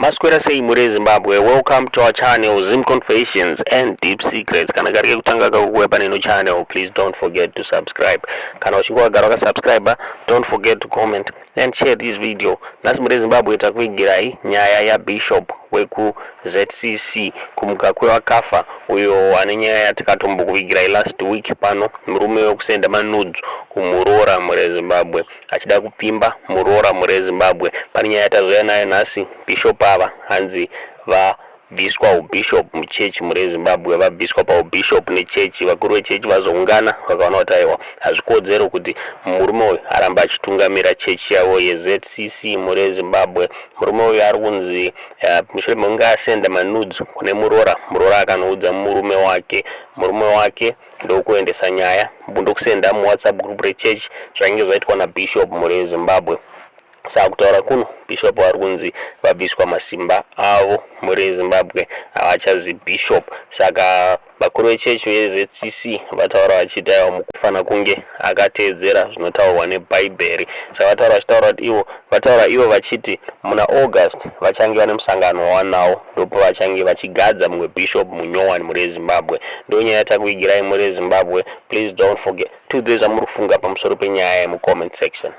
Maswera sei muri Zimbabwe. Welcome to our channel Zim Confessions and Deep Secrets. Kana gari kutanga kuweba neno channel, please don't forget to subscribe. Kana uchingwa garo ka subscriber, don't forget to comment and share this video. Nasi muri Zimbabwe takuigirai nyaya ya Bishop weku ZCC kumukakwe wakafa uyo anenya tikatombo kuigirai last week pano murume wekusenda manudes kumurora muri Zimbabwe achida kupimba murora muri Zimbabwe. Pani nyaya tazoya naye nasi Bishop ava hanzi vabviswa ubishop muchechi muri Zimbabwe. Vabviswa paubishop nechechi, vakuru vechechi vazoungana vakaona kuti aiwa hazvikodzero kuti murume uyu aramba achitungamira chechi yavo yeZCC muri Zimbabwe. Murume uyu ari kunzi mushure mekunge asenda manudes kune murora akanoudza murume wake ndokuendesa nyaya ndokusenda muWhatsApp group rechechi zvainge zvaitwa naBishop muri Zimbabwe. Sakutaura kuno Bishop ari kunzi vabviswa masimba avo muri Zimbabwe havachazi Bishop. Saka vakuru vechechi veZCC vataura vachiti aiwa mukufana kunge akateedzera zvinotaurwa neBhaibheri. Saka vataura ivo vachiti muna August vachange vane musangano wanawo ndopo vachange vachigadza mumwe Bishop munyowani muri Zimbabwe. Ndonyaya takuigirai muri Zimbabwe. Please don't forget to zvamuri kufunga pamusoro penyaya mu comment section.